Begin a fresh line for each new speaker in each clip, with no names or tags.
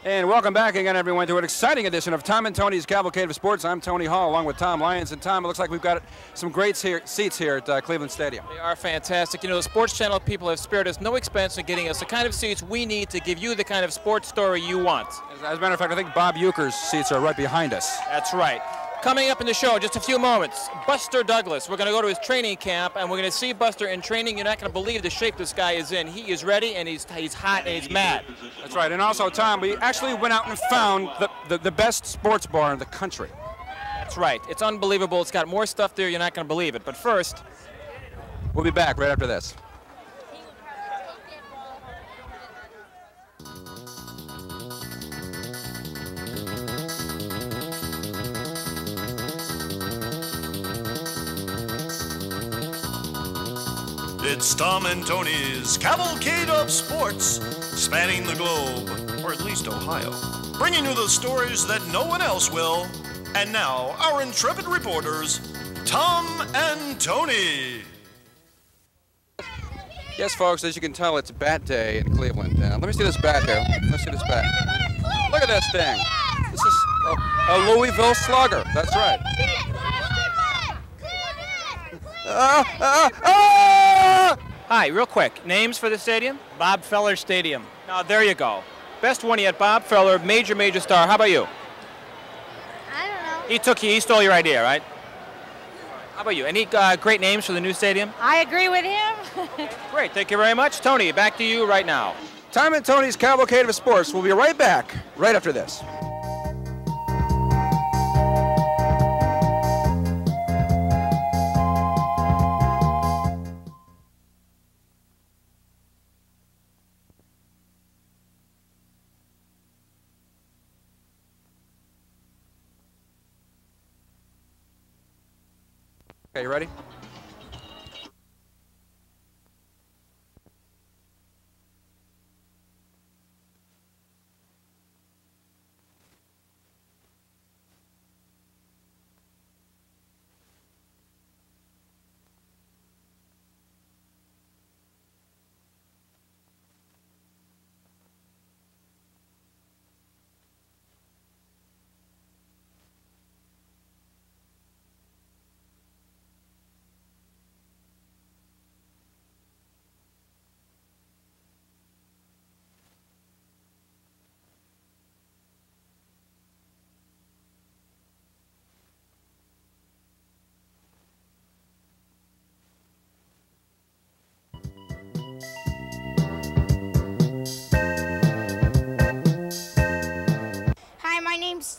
And welcome back again, everyone, to an exciting edition of Tom and Tony's Cavalcade of Sports. I'm Tony Hall, along with Tom Lyons. And Tom, it looks like we've got some great seats here at Cleveland Stadium.
They are fantastic. You know, the Sports Channel people have spared us no expense in getting us the kind of seats we need to give you the kind of sports story you want.
As a matter of fact, I think Bob Uecker's seats are right behind us.
That's right. Coming up in the show in just a few moments, Buster Douglas. We're going to go to his training camp, and we're going to see Buster in training. You're not going to believe the shape this guy is in. He is ready, and he's hot, and he's mad.
That's right. And also, Tom, we actually went out and found the best sports bar in the country.
That's right. It's unbelievable. It's got more stuff there. You're not going to believe it. But first,
we'll be back right after this.
It's Tom and Tony's Cavalcade of Sports, spanning the globe, or at least Ohio, bringing you the stories that no one else will. And now, our intrepid reporters, Tom and Tony.
Yes, folks, as you can tell, it's Bat Day in Cleveland. Let me see this bat here. Let's see this bat. Look at this thing. This is a Louisville Slugger. That's right.
Hi, real quick. Names for the stadium?
Bob Feller Stadium.
Now, there you go. Best one yet, Bob Feller, major star. How about you?
I don't know.
He stole your idea, right? How about you? Any great names for the new stadium?
I agree with him.
Great, thank you very much. Tony, back to you right now.
Tom and Tony's Cavalcade of Sports. We'll be right back right after this. Okay, you ready?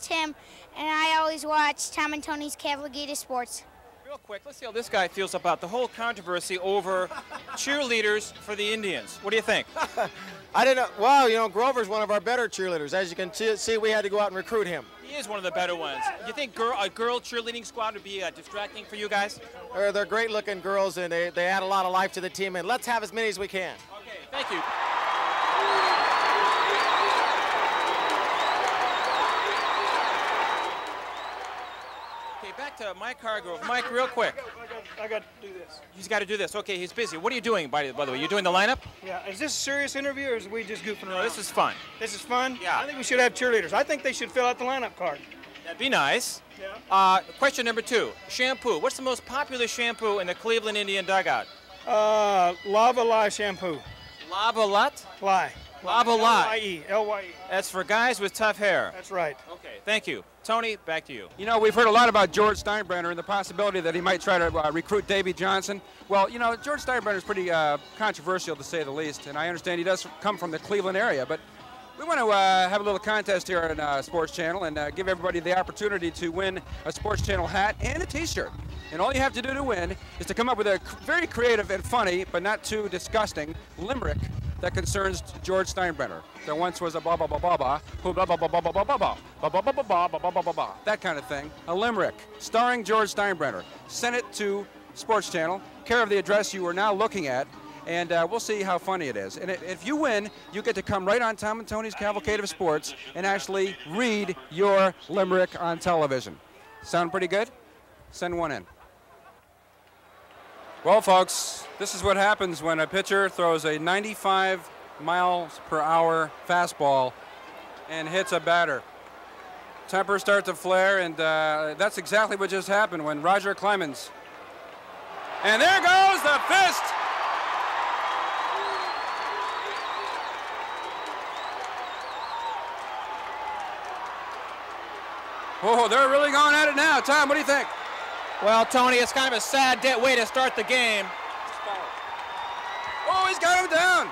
Tim, and I always watch Tom and Tony's Cavalcade of Sports.
Real quick, let's see how this guy feels about the whole controversy over cheerleaders for the Indians. What do you think?
I didn't know. Wow, you know, Grover's one of our better cheerleaders. As you can see, we had to go out and recruit him.
He is one of the better ones. Do you think a girl cheerleading squad would be distracting for you guys?
They're great-looking girls, and they add a lot of life to the team, and let's have as many as we can.
Okay, thank you. Back to Mike Hargrove. Mike, real quick.
I got to do this.
He's got to do this. Okay, he's busy. What are you doing, by the way? You doing the lineup?
Yeah. Is this a serious interview, or is we just goofing around?
No, this is fun.
This is fun?
Yeah.
I think we should have cheerleaders. I think they should fill out the lineup card.
That'd be nice.
Yeah.
Question number 2. Shampoo. What's the most popular shampoo in the Cleveland Indian dugout?
Lava Lye shampoo.
Lava what?
Lye.
Lava Lye.
L-Y-E. L-Y-E.
That's for guys with tough hair.
That's right.
Okay, thank you. Tony, back to you.
You know, we've heard a lot about George Steinbrenner and the possibility that he might try to recruit Davy Johnson. Well, you know, George Steinbrenner is pretty controversial, to say the least, and I understand he does come from the Cleveland area, but we want to have a little contest here on Sports Channel and give everybody the opportunity to win a Sports Channel hat and a T-shirt. And all you have to do to win is to come up with a very creative and funny, but not too disgusting, limerick that concerns George Steinbrenner. There once was a blah blah blah blah blah, who blah blah blah blah blah blah blah blah blah blah blah blah blah blah blah blah, that kind of thing. A limerick starring George Steinbrenner. Send it to Sports Channel, care of the address you are now looking at, and we'll see how funny it is. And if you win, you get to come right on Tom and Tony's Cavalcade of Sports and actually read your limerick on television. Sound pretty good? Send one in. Well, folks, this is what happens when a pitcher throws a 95 miles per hour fastball and hits a batter. Tempers start to flare, and that's exactly what just happened when Roger Clemens. And there goes the fist. Oh, they're really going at it now. Tom, what do you think?
Well, Tony, it's kind of a sad way to start the game.
Oh, he's got him down.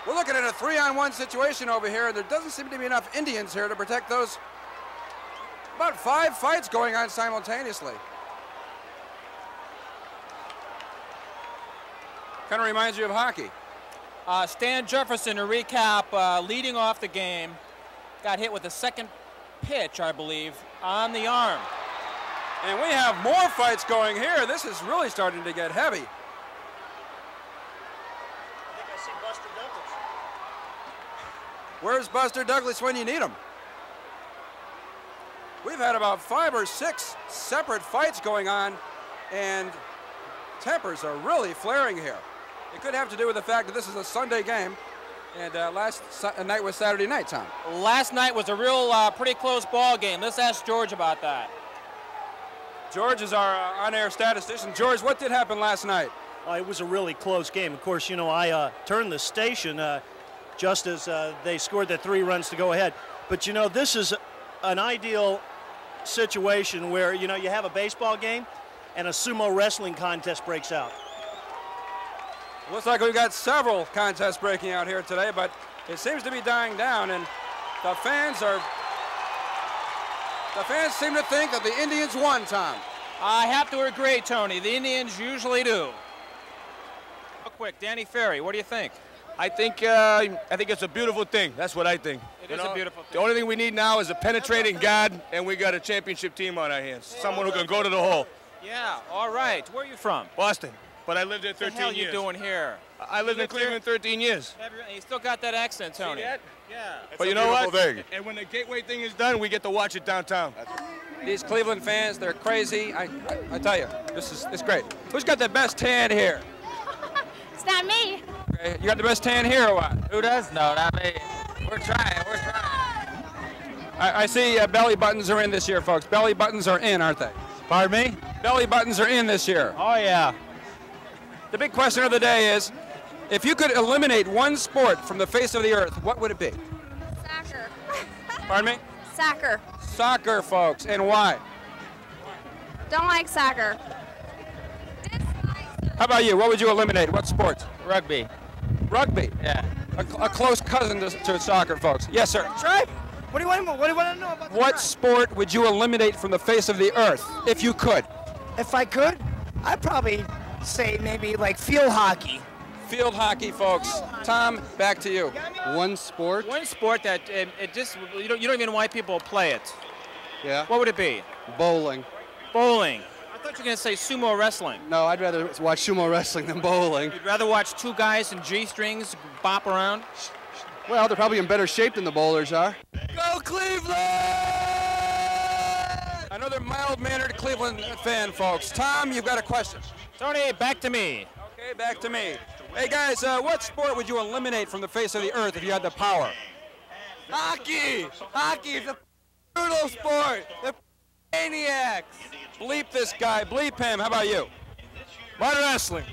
We're looking at a 3-on-1 situation over here. There doesn't seem to be enough Indians here to protect those. About 5 fights going on simultaneously. Kind of reminds you of hockey.
Stan Jefferson, to recap, leading off the game, got hit with the second pitch, I believe, on the arm.
And we have more fights going here. This is really starting to get heavy. Where's Buster Douglas when you need him? We've had about 5 or 6 separate fights going on, and tempers are really flaring here. It could have to do with the fact that this is a Sunday game, and last night was Saturday night, Tom.
Last night was a real pretty close ball game. Let's ask George about that.
George is our on-air statistician. George, what did happen last night?
It was a really close game. Of course, you know, I turned the station just as they scored the 3 runs to go ahead. But, you know, this is an ideal situation where, you know, you have a baseball game and a sumo wrestling contest breaks out.
Looks like we've got several contests breaking out here today, but it seems to be dying down, and the fans seem to think that the Indians won, Tom.
I have to agree, Tony. The Indians usually do. Real quick, Danny Ferry, what do you think?
I think it's a beautiful thing. That's what I think.
It is a beautiful thing.
The only thing we need now is a penetrating guard, and we got a championship team on our hands. Someone who can go to the hole.
Yeah, all right. Where are you from?
Boston. But I lived there 13 years.
What the hell are you doing here?
I lived in Cleveland 13 years.
You still got that accent, Tony.
See that?
Yeah.
But you know what? Thing. And when the Gateway thing is done, we get to watch it downtown.
These Cleveland fans, they're crazy. I tell you, it's great. Who's got the best tan here?
It's not me.
Okay, you got the best tan here or what?
Who does? No, not me. We're trying.
I see belly buttons are in this year, folks. Belly buttons are in, aren't they?
Pardon me?
Belly buttons are in this year.
Oh, yeah.
The big question of the day is, if you could eliminate one sport from the face of the earth, what would it be?
Soccer.
Pardon me?
Soccer.
Soccer, folks, and why?
Don't like soccer.
How about you? What would you eliminate? What sport?
Rugby.
Rugby?
Yeah.
A close cousin to soccer, folks. Yes, sir.
Try. What do you want to know about
What sport would you eliminate from the face of the earth, if you could?
If I could, I'd probably say maybe like field hockey.
Field hockey, folks. Tom, back to you.
One sport?
One sport that it just you don't even know why people play it.
Yeah.
What would it be?
Bowling.
Bowling. I thought you were going to say sumo wrestling.
No, I'd rather watch sumo wrestling than bowling.
You'd rather watch 2 guys in G-strings bop around?
Well, they're probably in better shape than the bowlers are.
Go Cleveland! Another mild-mannered Cleveland fan, folks. Tom, you've got a question.
Tony, back to me.
Okay, back to me. Hey, guys, what sport would you eliminate from the face of the earth if you had the power?
Hockey. Hockey is a brutal sport. They're maniacs.
Bleep this guy. Bleep him. How about you?
Mud wrestling.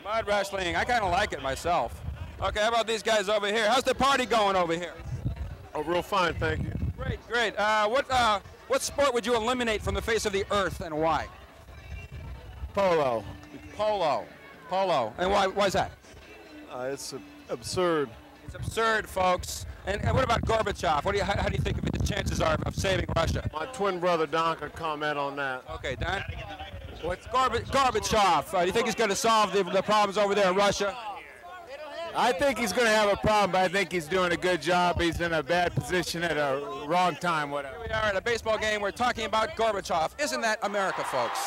Mud wrestling. I kind of like it myself. Okay, how about these guys over here? How's the party going over here?
Oh, real fine, thank you.
Great, great. What sport would you eliminate from the face of the earth, and why?
Polo.
Polo. And why is that?
It's absurd.
It's absurd, folks. And what about Gorbachev? How do you think the chances are of saving Russia?
My twin brother Don could comment on that.
Okay, Don. What's Gorbachev? Do you think he's going to solve the problems over there in Russia?
I think he's going to have a problem, but I think he's doing a good job. He's in a bad position at a wrong time, whatever.
Here we are at a baseball game. We're talking about Gorbachev. Isn't that America, folks?